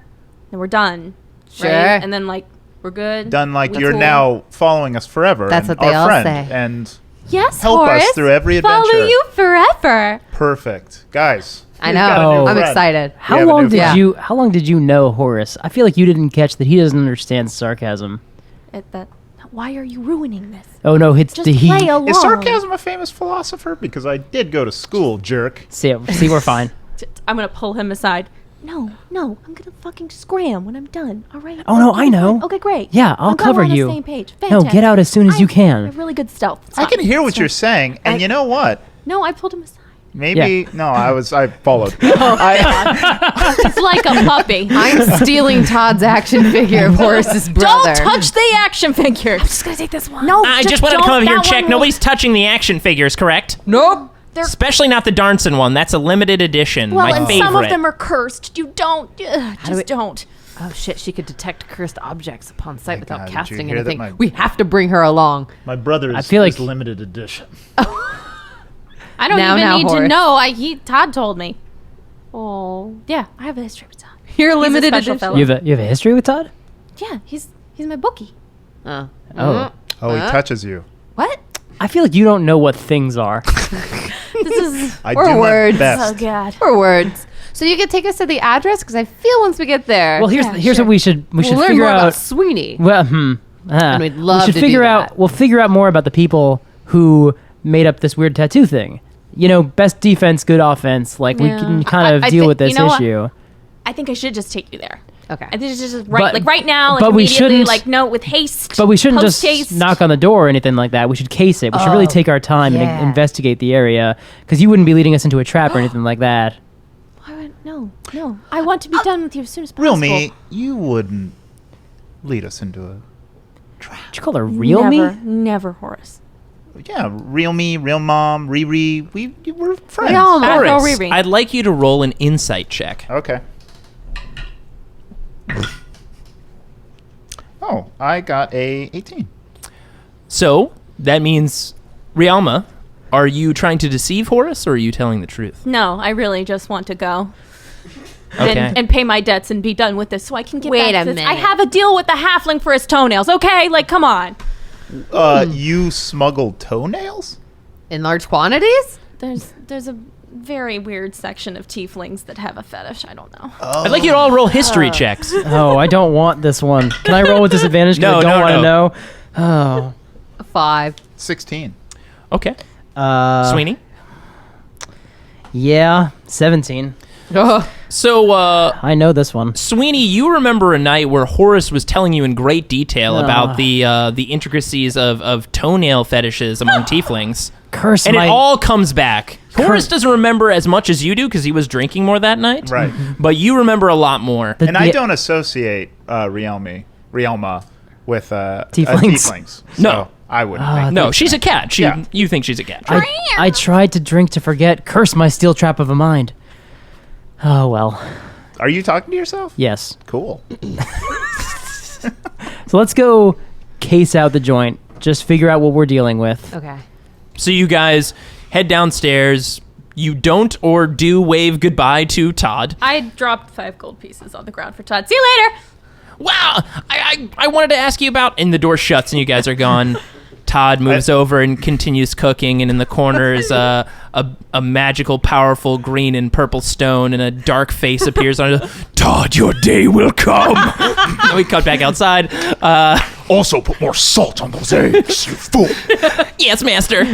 G: and we're done.
D: Sure.
G: Right? And then like we're good.
F: Done like
G: We're
F: you're
G: cool.
F: now following us forever.
D: That's
F: and
D: what they
F: our
D: all
F: friend,
D: say.
F: And
G: Yes,
F: help us
G: Horace.
F: through every
G: Follow
F: adventure.
G: you forever.
F: perfect. Guys.
D: I
F: we've got a
D: know.
F: new
D: I'm
F: friend.
D: excited.
F: We
E: How
F: have a
E: long
F: new
E: did
F: friend.
E: you How long did you know Horace? I feel like you didn't catch that he doesn't understand sarcasm.
G: Why are you ruining this?
E: Oh no, it's
G: Just
E: the he.
G: play along.
F: Is sarcasm a famous philosopher? Because I did go to school, jerk.
E: See, we're fine.
G: I'm gonna pull him aside. No, I'm gonna fucking scram when I'm done. All right.
E: Oh, no,
G: Okay,
E: I know.
G: fine. Okay, great.
E: Yeah, I'll
G: I'm glad
E: cover
G: we're on
E: you.
G: The same page.
E: No,
G: Fantastic.
E: get out as soon as you can.
G: I have really good stealth. It's
F: I can
G: fine.
F: hear what
G: It's
F: you're
G: fine.
F: saying, and you know what?
G: No, I pulled him aside.
F: Maybe no. I followed.
G: It's like a puppy.
D: I'm stealing Todd's action figure of Horace's brother.
G: Don't touch the action figure. I'm just gonna take this one. No,
B: I just wanted to come over here and check. Nobody's touching the action figures, correct?
D: Nope.
B: Especially not the Darnson one. That's a limited edition.
G: Well,
B: my
G: and
B: favorite.
G: some of them are cursed. You don't. Don't.
D: Oh shit, she could detect cursed objects upon sight without
F: God, did you
D: casting
F: hear that
D: anything.
F: my-
D: We have to bring her along.
F: My brother
E: I feel like-
F: limited edition.
G: I don't
D: Now,
G: even need to
D: Horace.
G: know. Todd told me. Oh, yeah. I have a history with Todd.
D: You're
G: He's a
D: limited
G: special
D: edition.
G: fellow.
E: You have a history with Todd?
G: Yeah, he's my bookie.
E: Oh.
F: Oh, he touches you.
D: What?
E: I feel like you don't know what things are.
G: This is
F: I
D: Or
F: do
D: words.
F: my best.
G: oh god.
D: Or words. So you can take us to the address because I feel once we get there,
E: Well, here's what we should
D: we'll learn
E: figure
D: more
E: out.
D: about Sweeney.
E: Well,
D: And we'd love
E: we should
D: to
E: figure
D: do
E: out.
D: that.
E: We'll figure out more about the people who made up this weird tattoo thing. Best defense, good offense. Like we
D: Yeah.
E: can kind of
G: I
E: deal
G: think-
E: with this
G: you know what?
E: issue.
G: I think I should just take you there.
D: Okay.
G: I think it's just
E: But-
G: right now, like
E: but we
G: immediately,
E: shouldn't-
G: like no, with haste.
E: But we shouldn't just
G: post-haste.
E: knock on the door or anything like that. We should case it. We should really take our time
D: yeah.
E: and investigate the area because you wouldn't be leading us into a trap or anything like that.
G: No. I want to be done with you as soon as possible.
F: Real me, you wouldn't lead us into a...
E: Did you call her real
G: never,
E: me?
G: Never, Horace.
F: Yeah, real me, real mom, Riri. We're friends.
D: Rialma.
G: Go
B: Horace,
G: Riri.
B: I'd like you to roll an insight check.
F: Okay. Oh, I got a 18.
B: So that means, Rialma, are you trying to deceive Horace or are you telling the truth?
G: No, I really just want to go.
B: Okay.
G: And pay my debts and be done with this so I can get
D: Wait
G: back
D: a
G: to this. I
D: minute.
G: have a deal with the halfling for his toenails, okay? Like, come on.
F: You smuggled toenails?
D: In large quantities?
G: There's a very weird section of tieflings that have a fetish. I don't know.
B: I'd like you to all roll history checks.
E: Oh, I don't want this one. Can I roll with disadvantage? 'Cause
B: No,
E: I don't
B: no,
E: want to
B: no.
E: know. Oh.
D: A 5.
F: 16.
B: Okay. Sweeney?
E: Yeah, 17.
B: So,
E: I know this one.
B: Sweeney, you remember a night where Horace was telling you in great detail about the intricacies of toenail fetishes among tieflings.
E: Curse
B: And
E: my...
B: it all comes back. Horace doesn't remember as much as you do because he was drinking more that night.
F: Right.
B: But you remember a lot more.
F: And I
E: the-
F: don't associate Rialma with
E: Tieflings.
F: tieflings.
B: No.
F: So I wouldn't
E: Ah,
F: think.
B: No, she's a cat.
F: Yeah.
B: You think she's a cat.
E: I tried to drink to forget. Curse my steel trap of a mind. Oh, well.
F: Are you talking to yourself?
E: Yes.
F: Cool.
E: So let's go case out the joint. Just figure out what we're dealing with.
D: Okay.
B: So you guys head downstairs. You don't or do wave goodbye to Todd.
G: I dropped 5 gold pieces on the ground for Todd. See you later.
B: Wow, I wanted to ask you about... And the door shuts and you guys are gone. Todd moves over and continues cooking, and in the corner is a magical, powerful green and purple stone, and a dark face appears on it. Todd, your day will come. And we cut back outside.
C: Also, put more salt on those eggs, you fool.
B: Yes, master.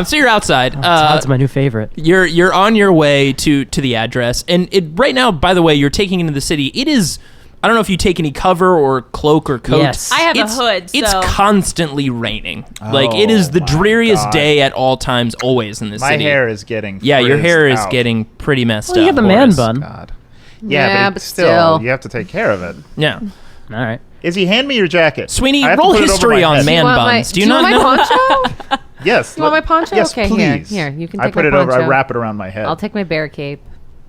B: So you're outside.
E: Todd's my new favorite.
B: You're on your way to the address, and right now, by the way, you're taking into the city. It is... I don't know if you take any cover or cloak or coat.
E: Yes.
G: I have a
B: It's-
G: hood,
B: It's
G: so-
B: constantly raining. Like, it is the
F: my
B: dreariest
F: God.
B: day at all times, always in this
F: My
B: city.
F: hair is getting
B: Yeah, your
F: frizzed
B: hair is
F: out.
B: getting pretty messed
E: Well, you
B: up.
E: have the man
B: Horace.
E: bun.
F: God.
D: Yeah,
F: Yeah,
D: but
F: but
D: still.
F: still, you have to take care of it.
B: Yeah.
E: All right.
F: Izzy, hand me your jacket.
B: Sweeney,
F: I have to
B: roll
F: put it over
B: history
F: my
B: on
F: head.
B: man
D: want
B: buns. Do you
D: want
B: not
D: my
B: know?
D: poncho?
F: Yes.
D: You want my poncho?
F: Yes,
D: Okay,
F: please.
D: here, you can
F: I
D: take
F: put
D: my
F: it over. I
D: poncho.
F: wrap it around my head.
D: I'll take my bear cape.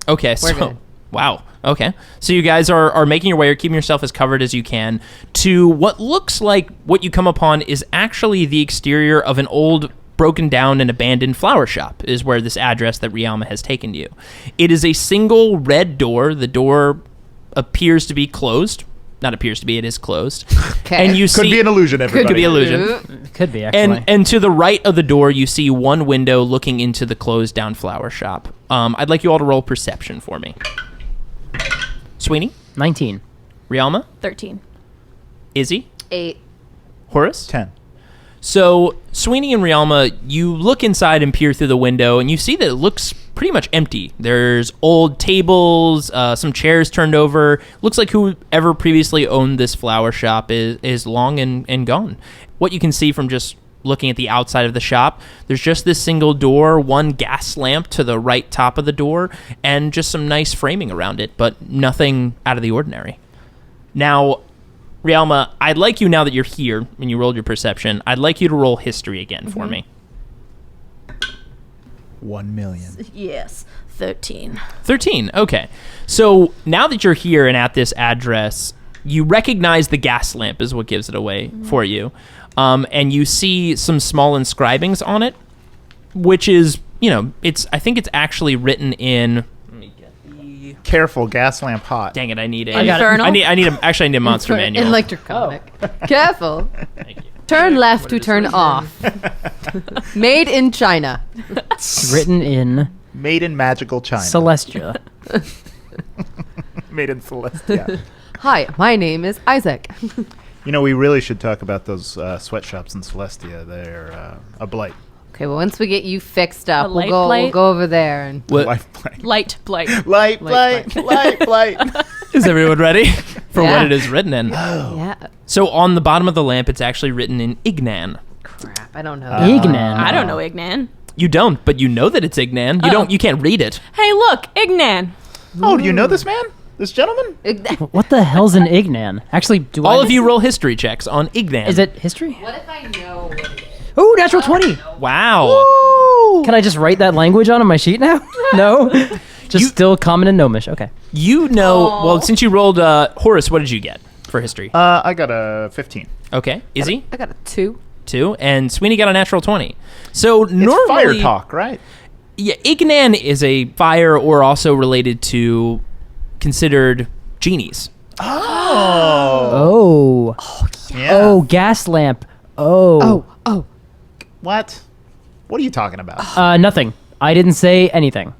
B: Okay, so...
D: good.
B: Wow. Okay. So you guys are making your way, or keeping yourself as covered as you can, to what looks like what you come upon is actually the exterior of an old, broken down and abandoned flower shop, is where this address that Rialma has taken you. It is a single red door. The door appears to be closed. Not appears to be, it is closed.
D: Okay.
B: And you
F: Could
B: see...
F: be an illusion, everybody.
B: Could be illusion.
E: It could be, actually.
B: And to the right of the door, you see one window looking into the closed down flower shop. I'd like you all to roll perception for me. Sweeney,
E: 19.
B: Rialma,
G: 13.
B: Izzy,
D: 8.
B: Horace.
F: 10.
B: So Sweeney and Rialma, you look inside and peer through the window, and you see that it looks pretty much empty. There's old tables, some chairs turned over. Looks like whoever previously owned this flower shop is long and gone. What you can see from just looking at the outside of the shop, there's just this single door, one gas lamp to the right top of the door, and just some nice framing around it, but nothing out of the ordinary. Now, Rialma, I'd like you, now that you're here and you rolled your perception, I'd like you to roll history again for me.
F: 1 million.
G: Yes. 13.
B: 13, okay. So now that you're here and at this address, you recognize the gas lamp is what gives it away for you. And you see some small inscribings on it, which is, I think it's actually written in... Let me get the...
F: Careful, gas lamp hot.
B: Dang it! I need a.
D: Infernal?
B: I need a. Actually, I need a monster manual.
D: Electric comic. Careful. Turn left to turn off. Made in China.
E: Written in
F: Made in magical China.
E: Celestia.
F: Made in Celestia.
D: Hi, my name is Isaac.
F: You know, we really should talk about those sweatshops in Celestia. They're a blight.
D: Okay, well, once we get you fixed up,
G: A
D: we'll
G: light
D: go
G: blight?
D: over there and.
B: What-
F: Life blight.
G: Light blight.
F: Light blight. Light blight.
B: Is everyone ready for
D: Yeah.
B: what it is written in?
D: Yeah.
B: So on the bottom of the lamp, it's actually written in Ignan.
D: Crap, I don't know.
E: Ignan.
G: I don't know Ignan.
B: You don't, but you know that it's Ignan. You don't. You can't read it.
G: Hey, look, Ignan.
F: Oh, do you know this man? This gentleman?
E: What the hell's an Ignan? Actually, do
B: All
E: I?
B: of you roll history checks on Ignan.
E: Is it history?
D: What if I know what it is?
E: Oh, natural 20.
B: Wow.
E: Can I just write that language on my sheet now? No? Just
B: You-
E: still common and gnomish. Okay.
B: You know. Well, since you rolled Horace, what did you get for history?
F: I got a 15.
B: Okay, Izzy
D: I got a 2.
B: 2, and Sweeney got a natural 20. So
F: It's
B: normally,
F: fire talk, right?
B: Yeah, Ignan is a fire, or also related to considered genies.
E: Oh.
F: Yeah.
E: Oh, gas lamp. Oh.
D: Oh.
F: What? What are you talking about?
E: Nothing. I didn't say anything.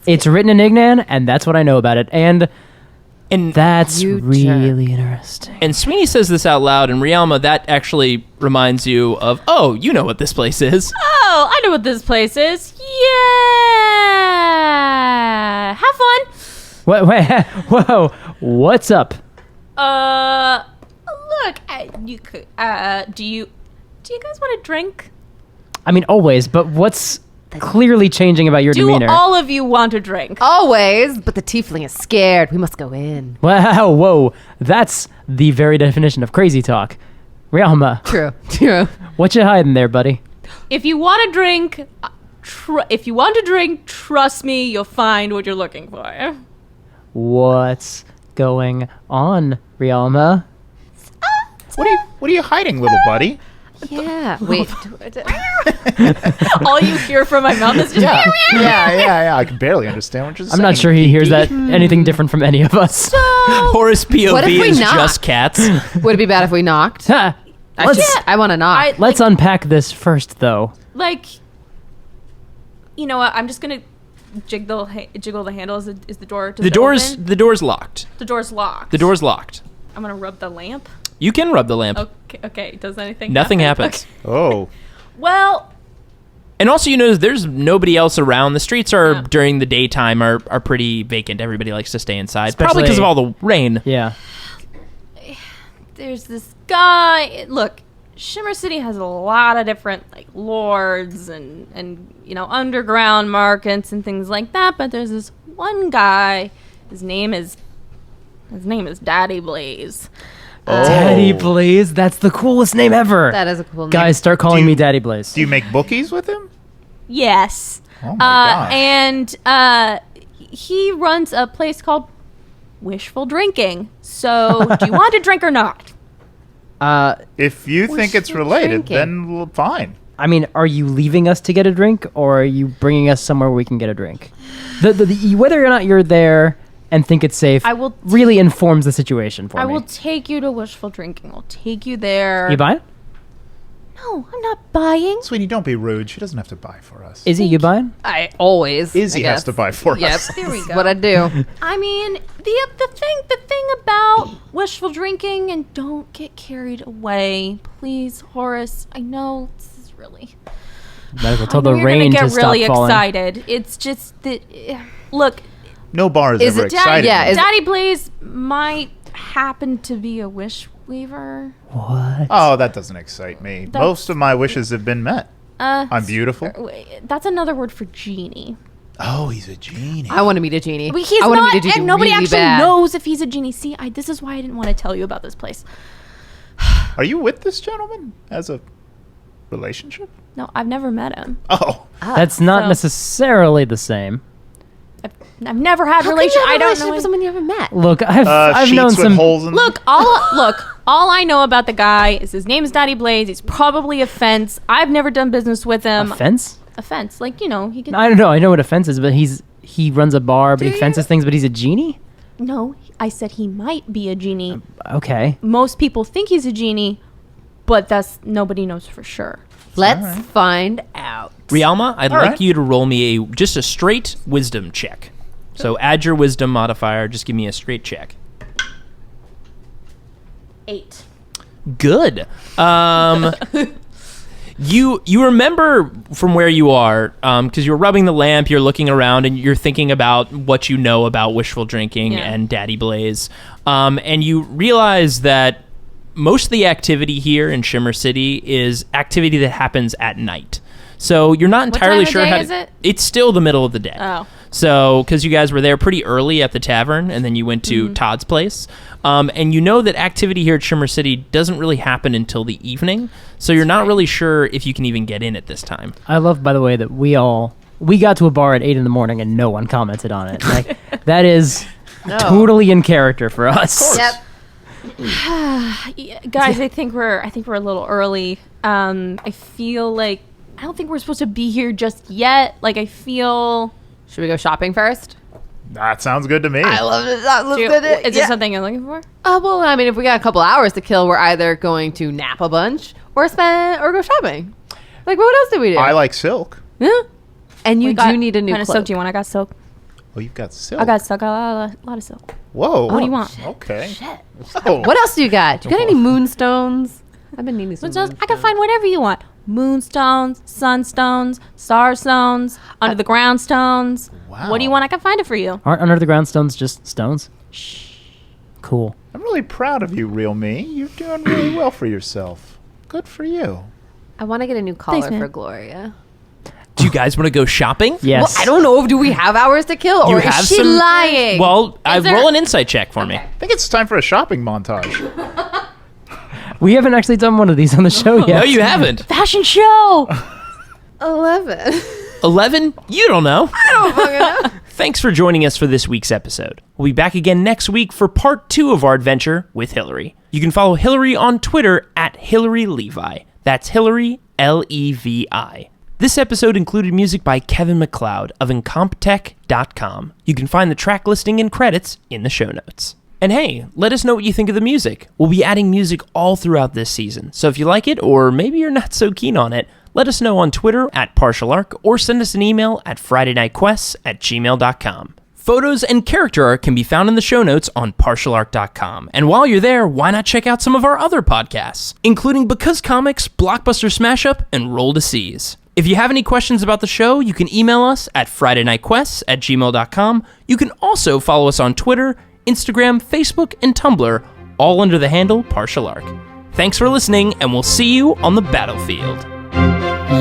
E: It's written in Ignan, and that's what I know about it. And
B: And
E: that's
D: You
E: really interesting.
B: And Sweeney says this out loud, and Rialma, that actually reminds you of, oh, you know what this place is.
G: Oh, I know what this place is. Yeah. Have fun.
E: Wait, whoa. What's up?
G: Look, you could. Do you guys want a drink?
E: I mean, always, but what's clearly changing about your
G: Do
E: demeanor?
G: all of you want a drink?
D: Always, but the tiefling is scared. We must go in.
E: Wow, whoa. That's the very definition of crazy talk. Rialma,
D: True.
E: what you hiding there, buddy?
G: If you want a drink, trust me, you'll find what you're looking for.
E: What's going on, Rialma?
F: What are you hiding, little buddy?
D: Yeah. Wait.
G: All you hear from my mouth is just
F: Yeah. I can barely understand what you're saying.
E: I'm not sure he hears that anything different from any of us.
B: Horace
D: What if
B: POV
D: we
B: is
D: knock?
B: just cats.
D: Would it be bad if we knocked?
E: Ha,
D: I want to knock.
E: let's unpack this first, though.
G: like, you know what? I'm just gonna jiggle the handle. Is the door? Does
B: The
G: it
B: door's
G: open?
B: the door's locked.
G: The door's locked.
B: The door's locked.
G: I'm gonna rub the lamp.
B: You can rub the lamp.
G: Okay. Does anything?
B: Nothing
G: happen?
B: happens.
G: Okay.
F: Oh.
G: Well,
B: And also, you notice there's nobody else around. The streets are
G: Yeah.
B: during the daytime are pretty vacant. Everybody likes to stay inside, probably because of
E: Especially-
B: all the rain.
E: Yeah.
G: there's this guy. Look, Shimmer City has a lot of different like lords and underground markets and things like that. But there's this one guy. His name is Daddy Blaze.
E: Daddy Blaze, that's the coolest name ever.
D: That is a cool name.
E: Guys, start calling
F: Do you-
E: me Daddy Blaze.
F: Do you make bookies with him?
G: Yes.
F: Oh my gosh.
G: And he runs a place called Wishful Drinking. So, do you want a drink or not?
F: If you think it's related,
D: drinking.
F: then fine.
E: I mean, are you leaving us to get a drink, or are you bringing us somewhere where we can get a drink? The whether or not you're there and think it's safe
G: I will
E: really informs the situation for
G: I
E: me.
G: will take you to Wishful Drinking. I'll take you there.
E: You buying?
G: No, I'm not buying.
F: Sweetie, don't be rude. She doesn't have to buy for us.
E: Izzy, you buying?
D: I always.
F: Izzy
D: I
F: has
D: guess.
F: to buy for
D: Yep.
F: us.
G: There we
D: That's
G: go.
D: what I do.
G: I mean, the thing about Wishful Drinking, and don't get carried away, please, Horace. I know this is really.
E: Better go
G: I
E: tell
G: know
E: the
G: you're
E: rain
G: gonna
E: to
G: get really
E: stop falling.
G: excited. It's just that. Look,
F: No bar is
D: Is
F: ever
D: it
F: exciting.
D: yeah, is-
G: Daddy Blaze might happen to be a wish weaver.
E: What?
F: Oh, that doesn't excite me.
G: That's-
F: Most of my wishes have been met. I'm beautiful.
G: That's another word for genie.
F: Oh, he's a genie.
D: I want to meet a genie.
G: But he's
D: I wanna
G: not,
D: meet a genie
G: and nobody
D: really
G: actually
D: bad.
G: knows if he's a genie. See, this is why I didn't want to tell you about this place.
F: Are you with this gentleman as a relationship?
G: No, I've never met him.
F: Oh,
E: That's not
G: so-
E: necessarily the same.
G: I've never had
D: How can you
G: relation.
D: have a
G: I don't
D: relationship
G: know.
D: with someone you haven't met.
E: Look, I've
F: sheets
E: known
F: with
E: some.
F: holes in them?
G: Look, all I know about the guy is his name is Daddy Blaze. He's probably a fence. I've never done business with him.
E: Offense?
G: A fence, like he can.
E: I don't know. I know what offense is, but he's he runs a bar, but he fences things, but he's a genie?
G: No, I said he might be a genie.
E: Okay.
G: Most people think he's a genie, but nobody knows for sure.
D: Let's find out.
B: Rialma, I'd
F: All
B: like
F: right.
B: you to roll me just a straight wisdom check. So add your wisdom modifier. Just give me a straight check.
G: 8.
B: Good. You remember from where you are, because you're rubbing the lamp, you're looking around, and you're thinking about what you know about wishful drinking and Daddy Blaze, and you realize that most of the activity here in Shimmer City is activity that happens at night. So you're not entirely
G: time of
B: sure
G: day
B: how
G: is it?
B: It's still the middle of the day.
G: Oh.
B: So, because you guys were there pretty early at the tavern, and then you went to Todd's place, and you know that activity here at Shimmer City doesn't really happen until the evening, so you're not really sure if you can even get in at this time.
E: I love, by the way, that we got to a bar at 8 in the morning and no one commented on it. Like, that is totally in character for us.
D: Yep.
G: Yeah, guys, I think we're a little early. I feel like I don't think we're supposed to be here just yet. Like I feel.
D: Should we go shopping first?
F: That sounds good to me.
D: I love it. That looks good.
G: Is there something you're looking for?
D: Well, I mean, if we got a couple hours to kill, we're either going to nap a bunch or go shopping. Like, what else did we do?
F: I like silk.
D: Yeah. And you
G: We got-
D: do need a new
G: kind of
D: cloak.
G: silk do you want? I got silk.
F: Oh, you've got silk.
G: I got silk. I got a lot of silk.
F: Whoa.
G: What do you want?
F: Okay.
D: Shit.
F: Whoa.
D: What else do you got? Do you got any moonstones? I've been needing some.
G: Moonstones. I can find whatever you want. Moonstones, sunstones, starstones, under the ground stones.
F: Wow.
G: What do you want? I can find it for you.
E: Aren't under the ground stones just stones? Cool.
F: I'm really proud of you, Real Me. You're doing really well for yourself. Good for you.
D: I want to get a new collar
G: man.
D: for Gloria.
B: Do you guys want to go shopping?
E: Yes.
D: Well, I don't know. Do we have hours to kill,
B: You
D: or
B: have
D: is she
B: some-
D: lying?
B: Well,
G: there-
B: roll an insight check for me.
F: I think it's time for a shopping montage.
E: We haven't actually done one of these on the show yet.
B: No, you haven't.
G: Fashion show.
D: 11.
B: 11? You don't know.
D: I don't fucking know.
B: Thanks for joining us for this week's episode. We'll be back again next week for part 2 of our adventure with Hillary. You can follow Hillary on Twitter at Hillary Levi. That's Hillary, Levi. This episode included music by Kevin MacLeod of Incomptech.com. You can find the track listing and credits in the show notes. And hey, let us know what you think of the music. We'll be adding music all throughout this season, so if you like it, or maybe you're not so keen on it, let us know on Twitter at PartialArc, or send us an email at FridayNightQuests@gmail.com. Photos and character art can be found in the show notes on partialarc.com. And while you're there, why not check out some of our other podcasts, including Because Comics, Blockbuster Smash Up, and Roll to Seize. If you have any questions about the show, you can email us at FridayNightQuests@gmail.com. You can also follow us on Twitter, Instagram, Facebook, and Tumblr, all under the handle Partial Arc. Thanks for listening, and we'll see you on the battlefield.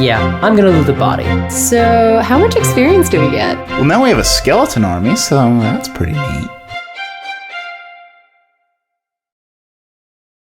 E: Yeah, I'm gonna loot the body.
D: So, how much experience do we get?
H: Well, now we have a skeleton army, so that's pretty neat.